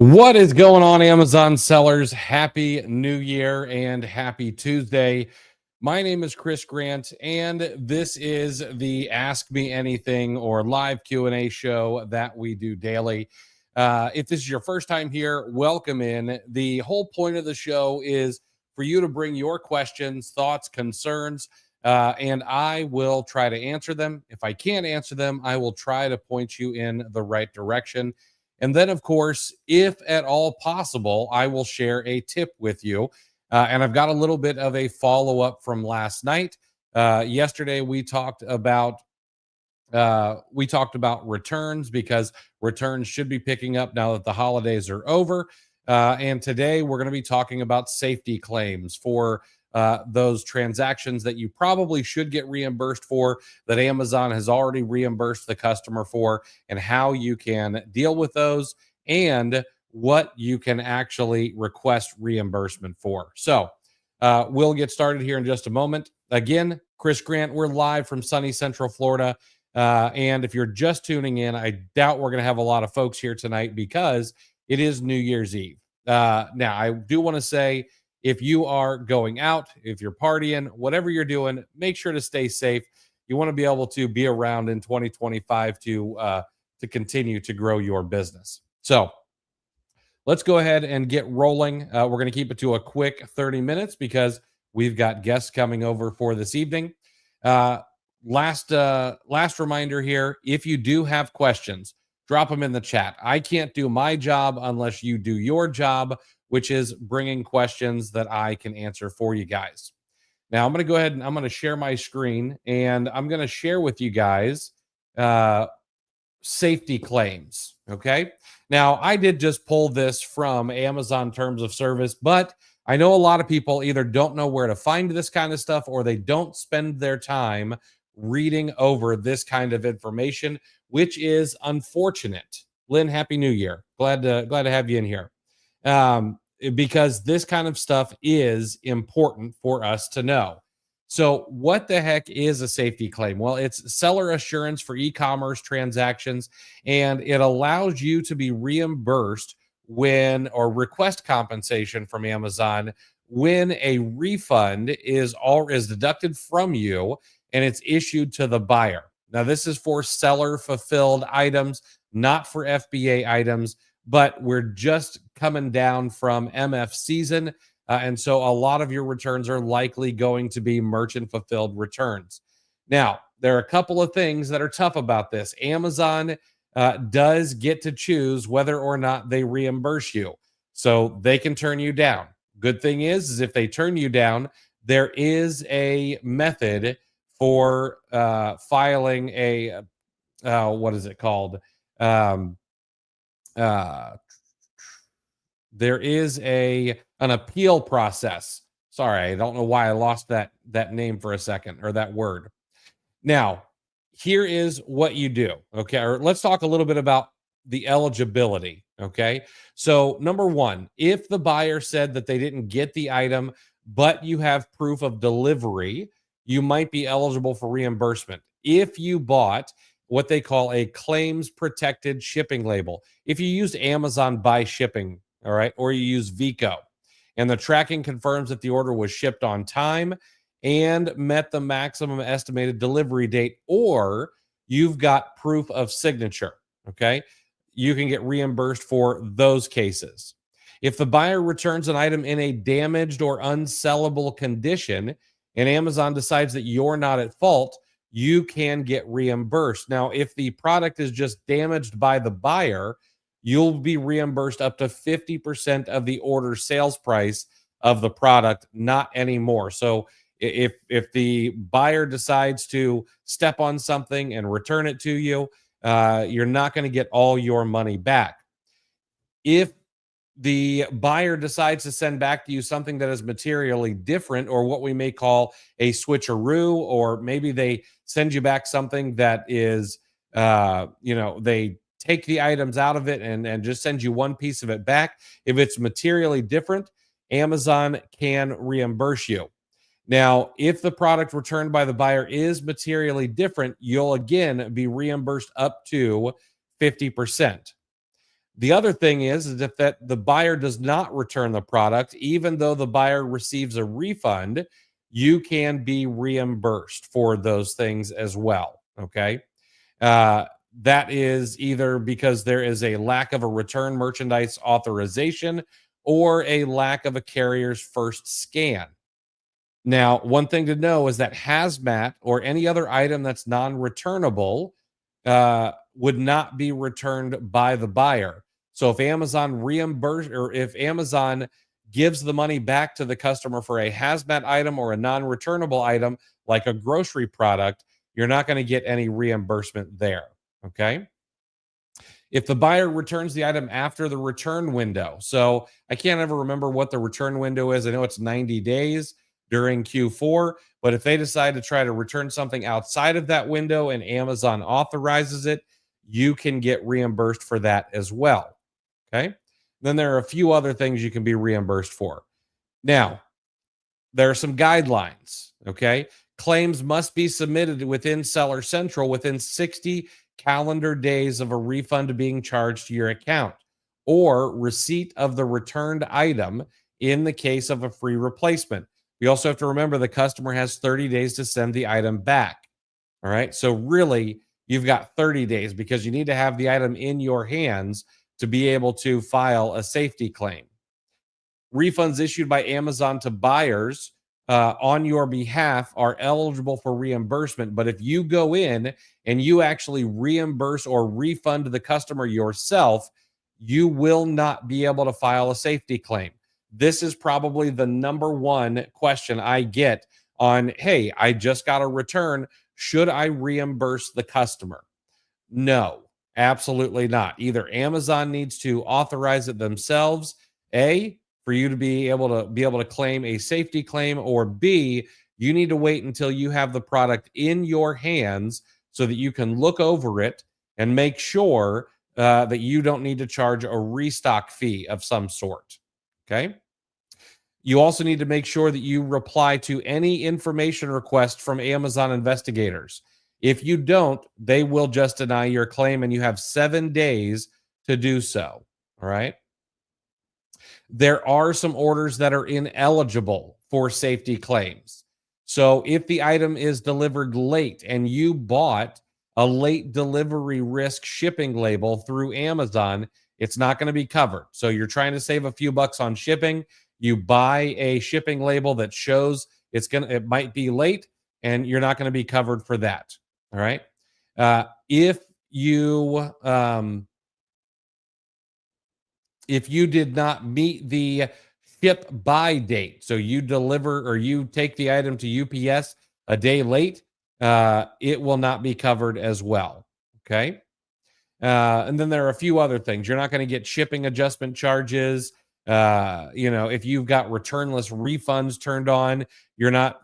What is going on, Amazon sellers? Happy New Year and happy Tuesday. My name is Chris Grant, and this is the Ask Me Anything or live Q&A show that we do daily. If this is your first time here, welcome in. The whole point of the show is for you to bring your questions, thoughts, concerns, and I will try to answer them. If I can't answer them, I will try to point you in the right direction. And then, of course, if at all possible, I will share a tip with you. And I've got a little bit of a follow up from last night. Yesterday, we talked about returns because returns should be picking up now that the holidays are over. And today, we're going to be talking about safety claims for those transactions that you probably should get reimbursed for, that Amazon has already reimbursed the customer for, and how you can deal with those and what you can actually request reimbursement for. So we'll get started here in just a moment. Again, Chris Grant, we're live from sunny Central Florida. And if you're just tuning in, I doubt we're going to have a lot of folks here tonight because it is New Year's Eve. Now, I do want to say, if you are going out, if you're partying, whatever you're doing, make sure to stay safe. You want to be able to be around in 2025 to continue to grow your business. So let's go ahead and get rolling. We're going to keep it to a quick 30 minutes because we've got guests coming over for this evening. Last reminder here, if you do have questions, drop them in the chat. I can't do my job unless you do your job, which is bringing questions that I can answer for you guys. Now, I'm going to go ahead and I'm going to share my screen, and I'm going to share with you guys safety claims, okay? Now, I did just pull this from Amazon Terms of Service, but I know a lot of people either don't know where to find this kind of stuff or they don't spend their time reading over this kind of information, which is unfortunate. Lynn, Happy New Year. Glad to have you in here. Because this kind of stuff is important for us to know. So what the heck is a safety claim? Well, it's seller assurance for e-commerce transactions, and it allows you to be reimbursed or request compensation from Amazon when a refund is deducted from you and it's issued to the buyer. Now, this is for seller fulfilled items, not for FBA items, but we're just coming down from MF season. And so a lot of your returns are likely going to be merchant fulfilled returns. Now, there are a couple of things that are tough about this. Amazon does get to choose whether or not they reimburse you. So they can turn you down. Good thing is if they turn you down, there is a method for filing a, what is it called? There is an appeal process. Sorry, I don't know why I lost that name for a second, or that word. Now, here is what you do, okay? Or let's talk a little bit about the eligibility, okay? So, number one, if the buyer said that they didn't get the item, but you have proof of delivery, you might be eligible for reimbursement. If you bought what they call a claims protected shipping label, if you used Amazon Buy Shipping, all right, or you use Vico, and the tracking confirms that the order was shipped on time and met the maximum estimated delivery date, or you've got proof of signature, okay, you can get reimbursed for those cases. If the buyer returns an item in a damaged or unsellable condition and Amazon decides that you're not at fault, you can get reimbursed. Now, if the product is just damaged by the buyer, you'll be reimbursed up to 50% of the order sales price of the product, not anymore. So if the buyer decides to step on something and return it to you, you're not going to get all your money back. If the buyer decides to send back to you something that is materially different, or what we may call a switcheroo, or maybe they send you back something that is, they take the items out of it and just send you one piece of it back. If it's materially different, Amazon can reimburse you. Now, if the product returned by the buyer is materially different, you'll again be reimbursed up to 50%. The other thing is if that the buyer does not return the product, even though the buyer receives a refund, you can be reimbursed for those things as well. Okay. Uh, that is either because there is a lack of a return merchandise authorization or a lack of a carrier's first scan. Now, one thing to know is that hazmat or any other item that's non-returnable would not be returned by the buyer. So if Amazon or if Amazon gives the money back to the customer for a hazmat item or a non-returnable item like a grocery product, you're not going to get any reimbursement there. Okay. If the buyer returns the item after the return window, so I can't ever remember what the return window is. I know it's 90 days during Q4, but if they decide to try to return something outside of that window and Amazon authorizes it, you can get reimbursed for that as well. Okay. Then there are a few other things you can be reimbursed for. Now, there are some guidelines. Okay. Claims must be submitted within Seller Central within 60 calendar days of a refund being charged to your account or receipt of the returned item in the case of a free replacement. We also have to remember the customer has 30 days to send the item back. All right. So, really, you've got 30 days because you need to have the item in your hands to be able to file a safety claim. Refunds issued by Amazon to buyers on your behalf are eligible for reimbursement. But if you go in and you actually reimburse or refund the customer yourself, you will not be able to file a safety claim. This is probably the number one question I get on, hey, I just got a return. Should I reimburse the customer? No, absolutely not. Either Amazon needs to authorize it themselves, A, for you to be able to claim a safety claim, or B, you need to wait until you have the product in your hands so that you can look over it and make sure that you don't need to charge a restock fee of some sort. Okay. You also need to make sure that you reply to any information request from Amazon investigators. If you don't, they will just deny your claim and you have 7 days to do so. All right. There are some orders that are ineligible for safety claims. So if the item is delivered late and you bought a late delivery risk shipping label through Amazon, it's not going to be covered. So you're trying to save a few bucks on shipping. You buy a shipping label that shows it might be late, and you're not going to be covered for that. All right. If you did not meet the ship by date, so you deliver or you take the item to UPS a day late, it will not be covered as well. Okay. And then there are a few other things. You're not going to get shipping adjustment charges. If you've got returnless refunds turned on, you're not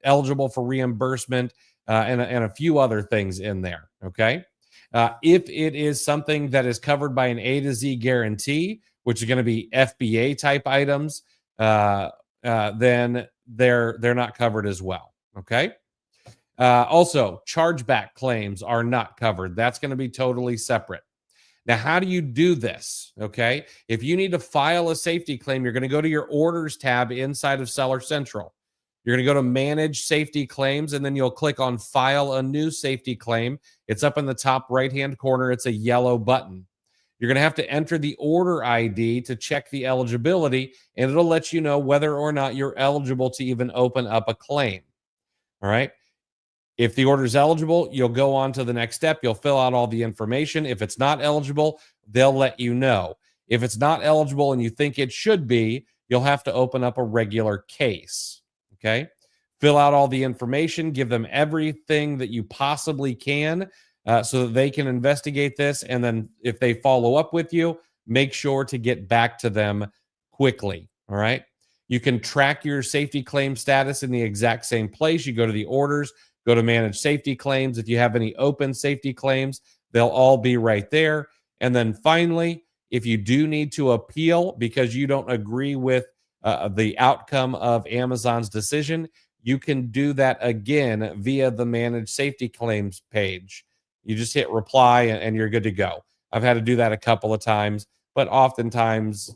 eligible for reimbursement, and a few other things in there. Okay. If it is something that is covered by an A to Z guarantee, which is going to be FBA type items, then they're not covered as well. Okay. Also, chargeback claims are not covered. That's going to be totally separate. Now, how do you do this? Okay. If you need to file a safety claim, you're going to go to your orders tab inside of Seller Central. You're going to go to manage safety claims, and then you'll click on file a new safety claim. It's up in the top right-hand corner. It's a yellow button. You're going to have to enter the order ID to check the eligibility, and it'll let you know whether or not you're eligible to even open up a claim. All right. If the order is eligible, you'll go on to the next step. You'll fill out all the information. If it's not eligible, they'll let you know. If it's not eligible and you think it should be, you'll have to open up a regular case. Okay. Fill out all the information, give them everything that you possibly can so that they can investigate this. And then if they follow up with you, make sure to get back to them quickly. All right. You can track your safety claim status in the exact same place. You go to the orders, go to manage safety claims. If you have any open safety claims, they'll all be right there. And then finally, if you do need to appeal because you don't agree with the outcome of Amazon's decision, you can do that again via the manage safety claims page. You just hit reply and you're good to go. I've had to do that a couple of times, but oftentimes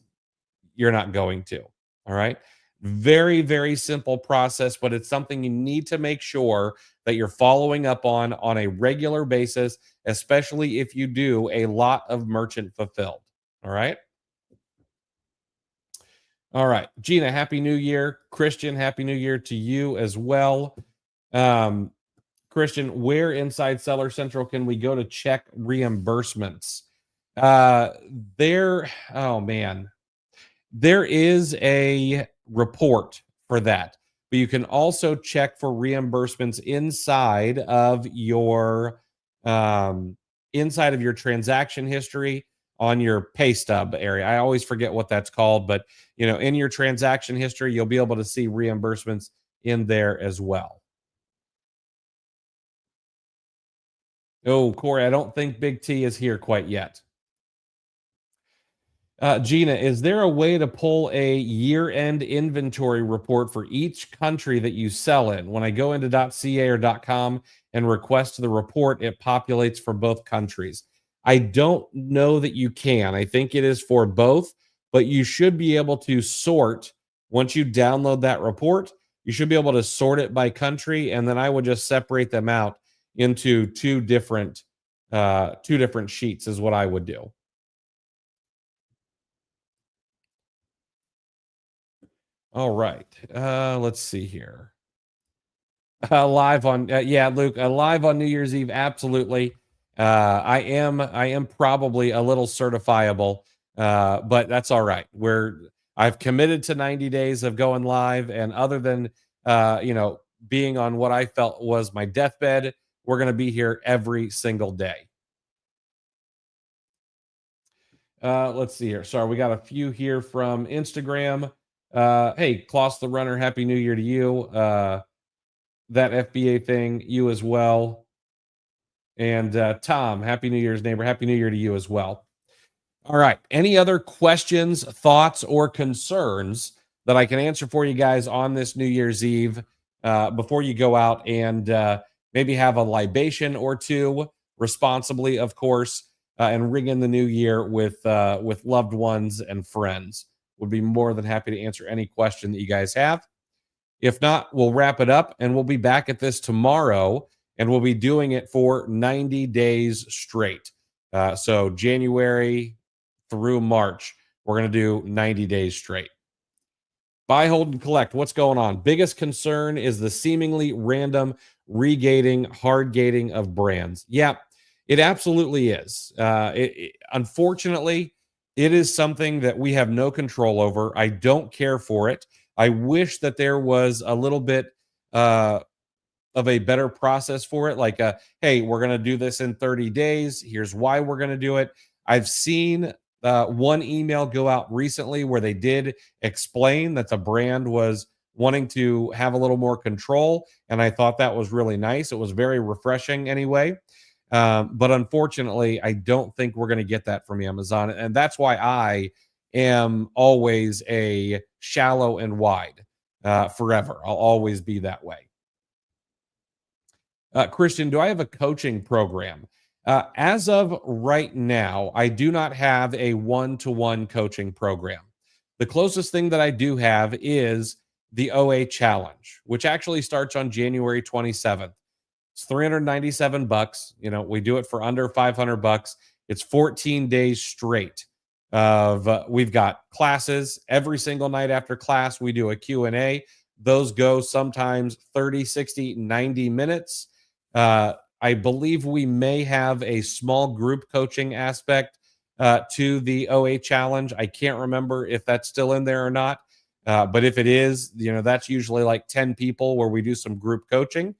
you're not going to. All right. Very, very simple process, but it's something you need to make sure that you're following up on a regular basis, especially if you do a lot of merchant fulfilled. All right. All right. Gina, happy new year. Christian, happy new year to you as well. Um, Christian, where inside Seller Central can we go to check reimbursements? Uh, there, oh man, there is a report for that, but you can also check for reimbursements um, inside of your transaction history on your pay stub area. I always forget what that's called, but in your transaction history, you'll be able to see reimbursements in there as well. Oh, Corey, I don't think Big T is here quite yet. Gina, is there a way to pull a year-end inventory report for each country that you sell in? When I go into .ca or .com and request the report, it populates for both countries. I don't know that you can. I think it is for both, but you should be able to sort once you download that report. You should be able to sort it by country, and then I would just separate them out into two different sheets is what I would do. All right. Let's see here. Live on yeah, Luke, live on New Year's Eve, absolutely. I am probably a little certifiable, but that's all right. I've committed to 90 days of going live, and other than being on what I felt was my deathbed, we're going to be here every single day. Let's see here. Sorry, we got a few here from Instagram. Hey, Klaus the Runner, Happy New Year to you. That FBA thing, you as well. And Tom, Happy New Year's, neighbor. Happy New Year to you as well. All right. Any other questions, thoughts, or concerns that I can answer for you guys on this New Year's Eve before you go out and maybe have a libation or two responsibly, of course, and ring in the new year with loved ones and friends? Would be more than happy to answer any question that you guys have. If not, we'll wrap it up and we'll be back at this tomorrow, and we'll be doing it for 90 days straight. So January through March, we're going to do 90 days straight. Buy, hold, and collect. What's going on? Biggest concern is the seemingly random regating, hard gating of brands. Yeah, it absolutely is. Unfortunately, it is something that we have no control over. I don't care for it. I wish that there was a little bit of a better process for it. Like, hey, we're going to do this in 30 days. Here's why we're going to do it. I've seen one email go out recently where they did explain that the brand was wanting to have a little more control. And I thought that was really nice. It was very refreshing anyway. But unfortunately, I don't think we're going to get that from Amazon. And that's why I am always a shallow and wide forever. I'll always be that way. Christian, do I have a coaching program? As of right now, I do not have a one-to-one coaching program. The closest thing that I do have is the OA Challenge, which actually starts on January 27th. It's $397. We do it for under $500. It's 14 days straight of we've got classes every single night. After class, we do a Q&A. Those go sometimes 30, 60, 90 minutes. I believe we may have a small group coaching aspect to the OA Challenge. I can't remember if that's still in there or not. But if it is, that's usually like 10 people where we do some group coaching.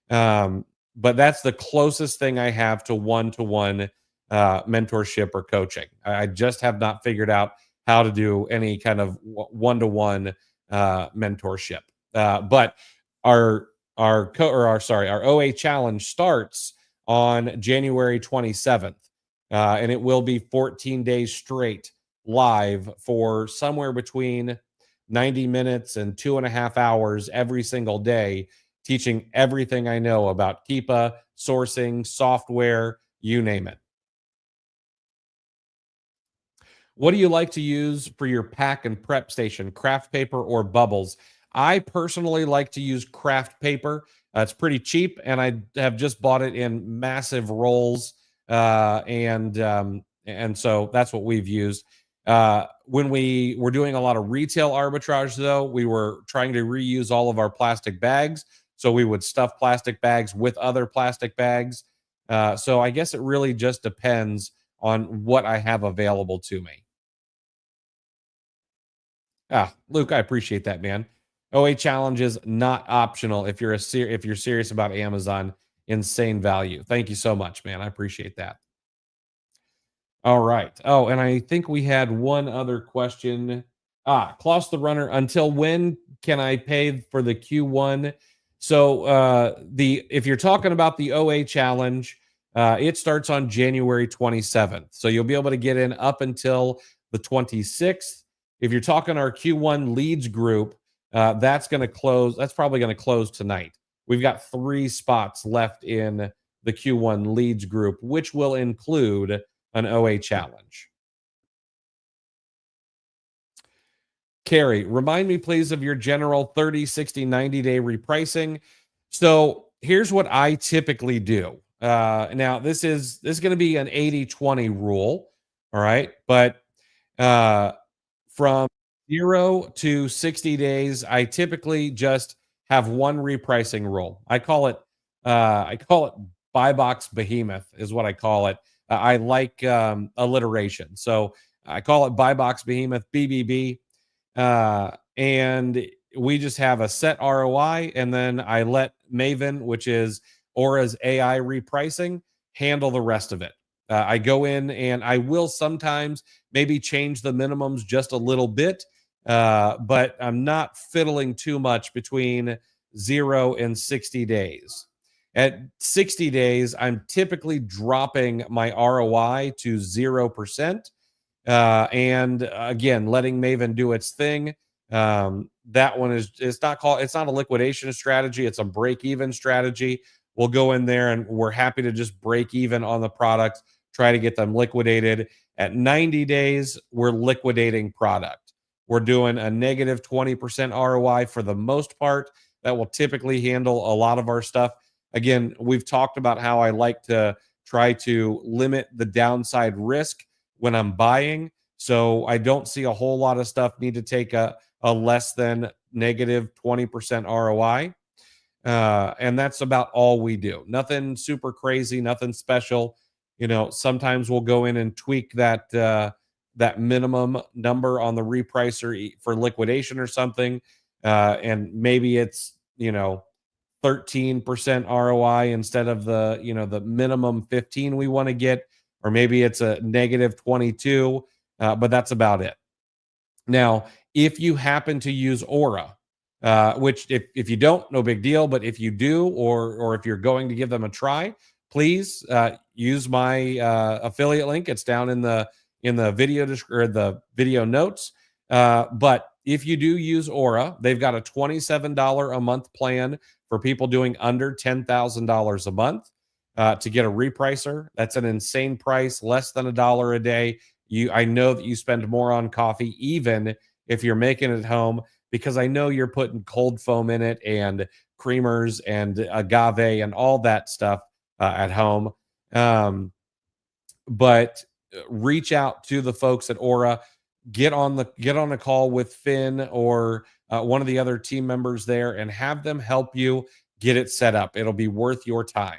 But that's the closest thing I have to one-to-one mentorship or coaching. I just have not figured out how to do any kind of one-to-one mentorship. But our OA Challenge starts on January 27th, and it will be 14 days straight live for somewhere between 90 minutes and 2.5 hours every single day, teaching everything I know about Keepa, sourcing, software, you name it. What do you like to use for your pack and prep station, craft paper or bubbles? I personally like to use craft paper. It's pretty cheap, and I have just bought it in massive rolls, and so that's what we've used. When we were doing a lot of retail arbitrage, though, we were trying to reuse all of our plastic bags, so we would stuff plastic bags with other plastic bags. So I guess it really just depends on what I have available to me. Luke, I appreciate that, man. OA challenge is not optional if you're if you're serious about Amazon. Insane value. Thank you so much, man. I appreciate that. All right. Oh, and I think we had one other question. Klaus the runner. Until when can I pay for the Q1? So the if you're talking about the OA challenge, it starts on January 27th. So you'll be able to get in up until the 26th. If you're talking our Q1 leads group, that's going to close. That's probably going to close tonight. We've got 3 spots left in the Q1 leads group, which will include an OA challenge. Carrie, remind me, please, of your general 30, 60, 90-day repricing. So here's what I typically do. Now, this is going to be an 80-20 rule. All right. But from 0 to 60 days, I typically just have one repricing rule. I call it buy box behemoth is what I call it. I like alliteration. So I call it buy box behemoth, BBB. And we just have a set ROI, and then I let Maven, which is Aura's AI repricing, handle the rest of it. I go in and I will sometimes maybe change the minimums just a little bit, but I'm not fiddling too much between 0 and 60 days. At 60 days, I'm typically dropping my ROI to 0%. And again, letting Maven do its thing. That one is it's not a liquidation strategy, it's a break even strategy. We'll go in there and we're happy to just break even on the products, try to get them liquidated. At 90 days, we're liquidating product. We're doing a negative 20% ROI for the most part. That will typically handle a lot of our stuff. Again, we've talked about how I like to try to limit the downside risk when I'm buying. So I don't see a whole lot of stuff need to take a less than negative 20% ROI. And that's about all we do. Nothing super crazy, nothing special. Sometimes we'll go in and tweak that minimum number on the repricer for liquidation or something. And maybe it's, 13% ROI instead of the minimum 15 we want to get, or maybe it's a negative 22, but that's about it. Now, if you happen to use Aura, which if you don't, no big deal, but if you do, or if you're going to give them a try, please use my affiliate link. It's down in the video or the video notes. But if you do use Aura, they've got a $27 a month plan for people doing under $10,000 a month to get a repricer. That's an insane price, less than $1 a day. I know that you spend more on coffee, even if you're making it home, because I know you're putting cold foam in it and creamers and agave and all that stuff at home. But reach out to the folks at Aura. Get on a call with Finn or one of the other team members there and have them help you get it set up. It'll be worth your time.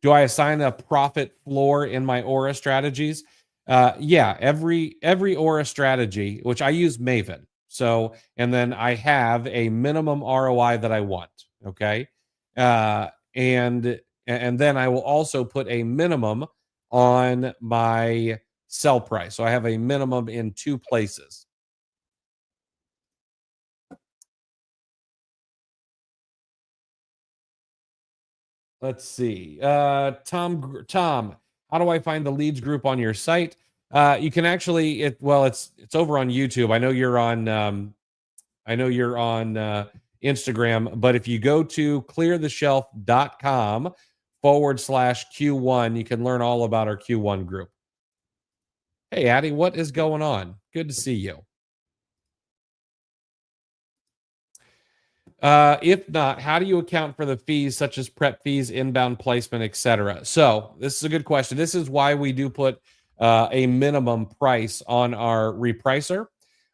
Do I assign a profit floor in my Aura strategies? Yeah, every Aura strategy, which I use Maven. So, and then I have a minimum ROI that I want. Okay. And then I will also put a minimum on my sell price. So I have a minimum in 2 places. Let's see. Tom, how do I find the leads group on your site? You can actually it's over on YouTube. I know you're on Instagram, but if you go to cleartheshelf.com/Q1, you can learn all about our Q1 group. Hey, Addie, what is going on? Good to see you. If not, how do you account for the fees such as prep fees, inbound placement, etc.? So this is a good question. This is why we do put a minimum price on our repricer.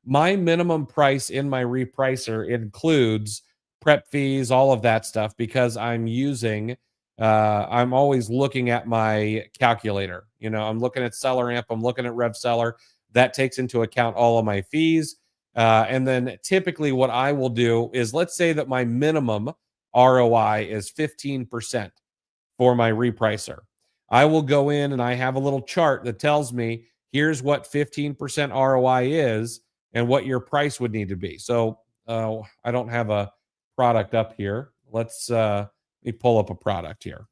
My minimum price in my repricer includes prep fees, all of that stuff, because I'm always looking at my calculator. I'm looking at Seller Amp, I'm looking at Rev Seller. That takes into account all of my fees. And then typically what I will do is, let's say that my minimum ROI is 15% for my repricer. I will go in and I have a little chart that tells me here's what 15% ROI is and what your price would need to be. So I don't have a product up here. Let me pull up a product here.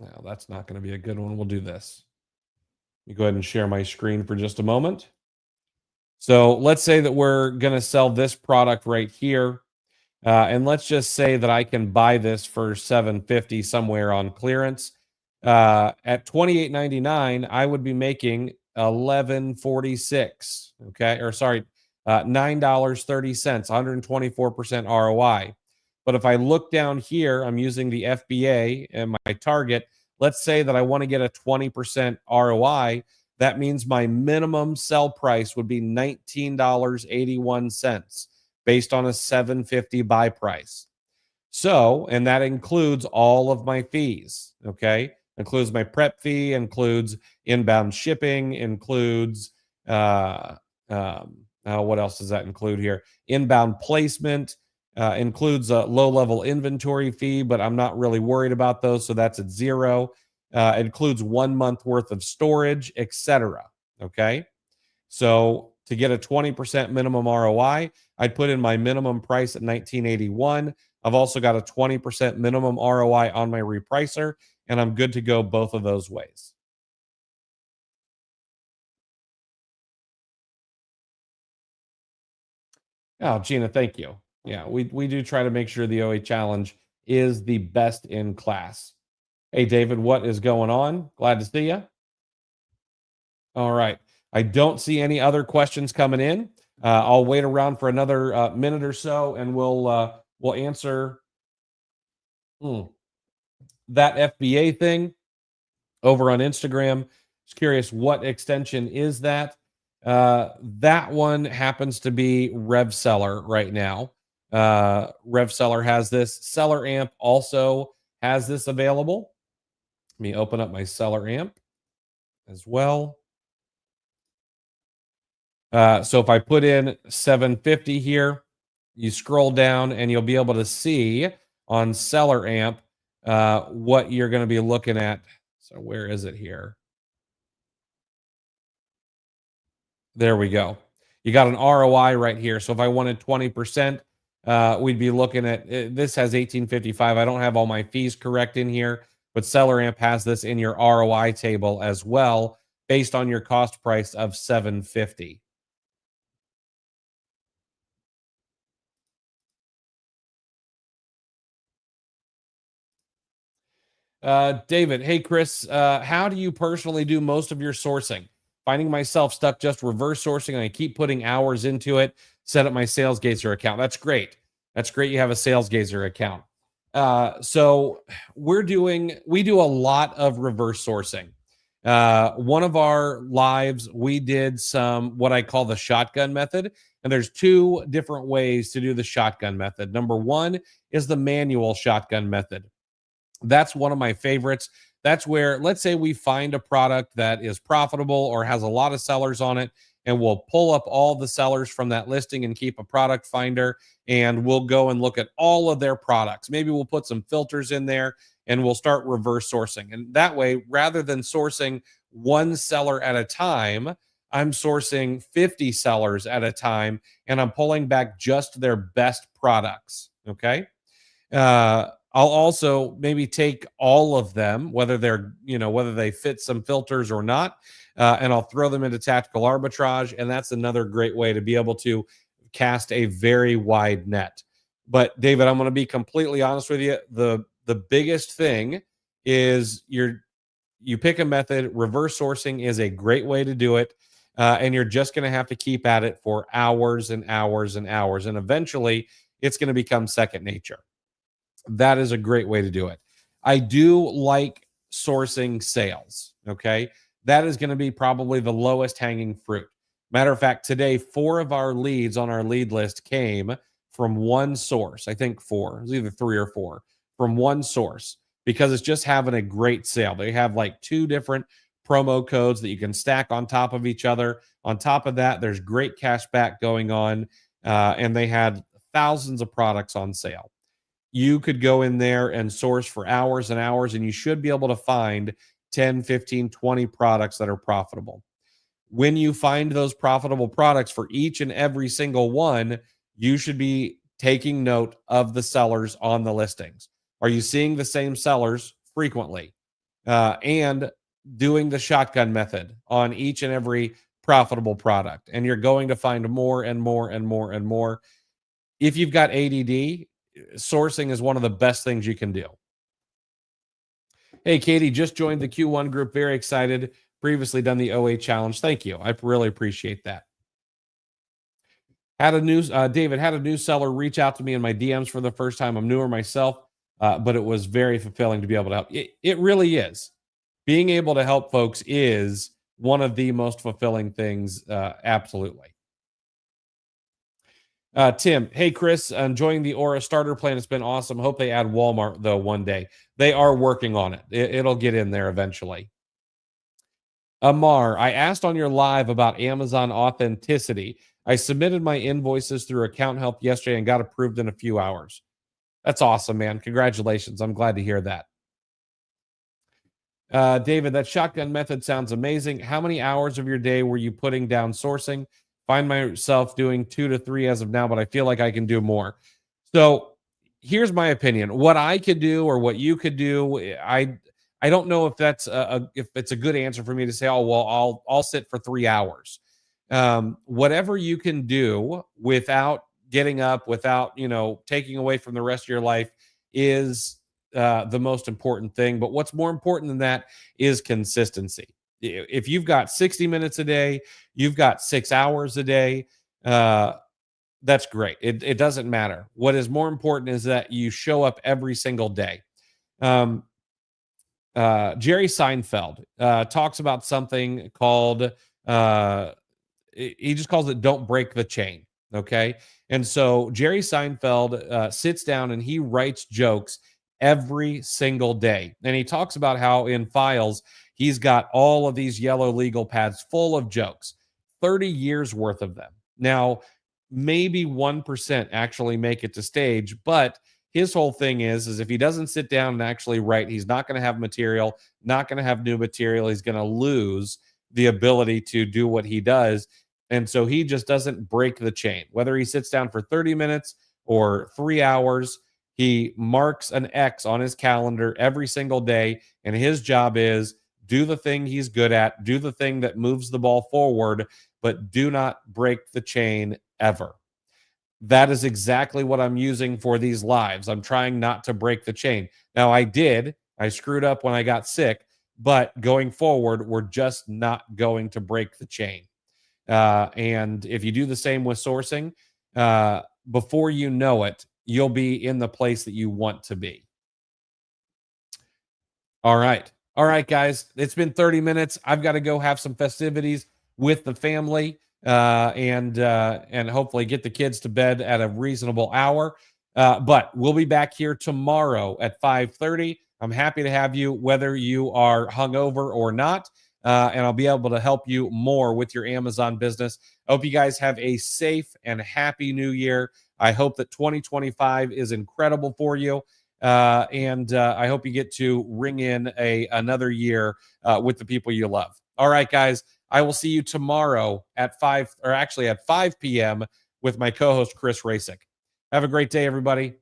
Well, that's not going to be a good one. We'll do this. Let me go ahead and share my screen for just a moment. So let's say that we're going to sell this product right here. And let's just say that I can buy this for $750 somewhere on clearance. At $28.99, I would be making $11.46. Okay, or sorry, $9.30, 124% ROI. But if I look down here, I'm using the FBA and my target. Let's say that I want to get a 20% ROI. That means my minimum sell price would be $19.81 based on a $750 buy price. So, and that includes all of my fees. Okay, includes my prep fee, includes inbound shipping, includes what else does that include here? Inbound placement, includes a low level inventory fee, but I'm not really worried about those, so that's at zero. Includes 1 month worth of storage, etc. Okay, so to get a 20% minimum ROI, I'd put in my minimum price at 1981. I've also got a 20% minimum ROI on my repricer, and I'm good to go both of those ways. Oh, Gina, thank you. Yeah, we do try to make sure the OA challenge is the best in class. Hey, David, what is going on? Glad to see you. All right. I don't see any other questions coming in. I'll wait around for another minute or so, and we'll answer that FBA thing over on Instagram. Just curious, what extension is that? That one happens to be Rev Seller right now. Rev Seller has this. Seller Amp also has this available. Let me open up my Seller Amp as well. So if I put in 750 here, you scroll down and you'll be able to see on Seller Amp what you're going to be looking at. So where is it here? There we go. You got an ROI right here. So if I wanted 20%, we'd be looking at this has 1855. I don't have all my fees correct in here, but Seller Amp has this in your ROI table as well, based on your cost price of 750. David, hey Chris, how do you personally do most of your sourcing? Finding myself stuck just reverse sourcing, and I keep putting hours into it. Set up my Sales Gazer account. That's great. That's great. You have a Sales Gazer account. So we do a lot of reverse sourcing. One of our lives, we did some what I call the shotgun method. And there's two different ways to do the shotgun method. Number one is the manual shotgun method. That's one of my favorites. That's where, let's say we find a product that is profitable or has a lot of sellers on it, and we'll pull up all the sellers from that listing and keep a product finder, and we'll go and look at all of their products. Maybe we'll put some filters in there and we'll start reverse sourcing. And that way, rather than sourcing one seller at a time, I'm sourcing 50 sellers at a time, and I'm pulling back just their best products. Okay. I'll also maybe take all of them, whether whether they fit some filters or not, and I'll throw them into tactical arbitrage. And that's another great way to be able to cast a very wide net. But David, I'm going to be completely honest with you. The biggest thing is you pick a method. Reverse sourcing is a great way to do it. And you're just going to have to keep at it for hours and hours and hours. And eventually it's going to become second nature. That is a great way to do it. I do like sourcing sales. Okay. That is going to be probably the lowest hanging fruit. Matter of fact, today, 4 of our leads on our lead list came from one source. I think 4, it was either 3 or 4 from one source because it's just having a great sale. They have like 2 different promo codes that you can stack on top of each other. On top of that, there's great cash back going on. And they had thousands of products on sale. You could go in there and source for hours and hours, and you should be able to find 10, 15, 20 products that are profitable. When you find those profitable products for each and every single one, you should be taking note of the sellers on the listings. Are you seeing the same sellers frequently? And doing the shotgun method on each and every profitable product. And you're going to find more and more and more and more. If you've got ADD, sourcing is one of the best things you can do. Hey, Katie, just joined the Q1 group. Very excited. Previously done the OA challenge. Thank you. I really appreciate that. David, had a new seller reach out to me in my DMs for the first time. I'm newer myself, but it was very fulfilling to be able to help. It really is. Being able to help folks is one of the most fulfilling things. Absolutely. Tim, hey, Chris, enjoying the Aura starter plan. It's been awesome. Hope they add Walmart, though, one day. They are working on it. It'll get in there eventually. Amar, I asked on your live about Amazon authenticity. I submitted my invoices through account help yesterday and got approved in a few hours. That's awesome, man. Congratulations. I'm glad to hear that. David, that shotgun method sounds amazing. How many hours of your day were you putting down sourcing? Find myself doing 2 to 3 as of now, but I feel like I can do more. So here's my opinion. What I could do or what you could do, I don't know if that's if it's a good answer for me to say, oh, well, I'll sit for 3 hours. Whatever you can do without getting up, without, taking away from the rest of your life is the most important thing. But what's more important than that is consistency. If you've got 60 minutes a day, you've got 6 hours a day, that's great. It doesn't matter. What is more important is that you show up every single day. Jerry Seinfeld talks about something called, he just calls it don't break the chain. Okay. And so Jerry Seinfeld sits down and he writes jokes every single day. And he talks about how in files, he's got all of these yellow legal pads full of jokes, 30 years worth of them. Now, maybe 1% actually make it to stage, but his whole thing is if he doesn't sit down and actually write, he's not going to have material, not going to have new material. He's going to lose the ability to do what he does. And so he just doesn't break the chain. Whether he sits down for 30 minutes or 3 hours, he marks an X on his calendar every single day. And his job is do the thing he's good at, do the thing that moves the ball forward, but do not break the chain ever. That is exactly what I'm using for these lives. I'm trying not to break the chain. Now, I screwed up when I got sick, but going forward, we're just not going to break the chain. And if you do the same with sourcing, before you know it, you'll be in the place that you want to be. All right, guys. It's been 30 minutes. I've got to go have some festivities with the family and hopefully get the kids to bed at a reasonable hour. But we'll be back here tomorrow at 5:30. I'm happy to have you, whether you are hungover or not. And I'll be able to help you more with your Amazon business. I hope you guys have a safe and happy new year. I hope that 2025 is incredible for you. And I hope you get to ring in another year with the people you love. All right, guys. I will see you tomorrow at 5 p.m. with my co-host, Chris Rasick. Have a great day, everybody.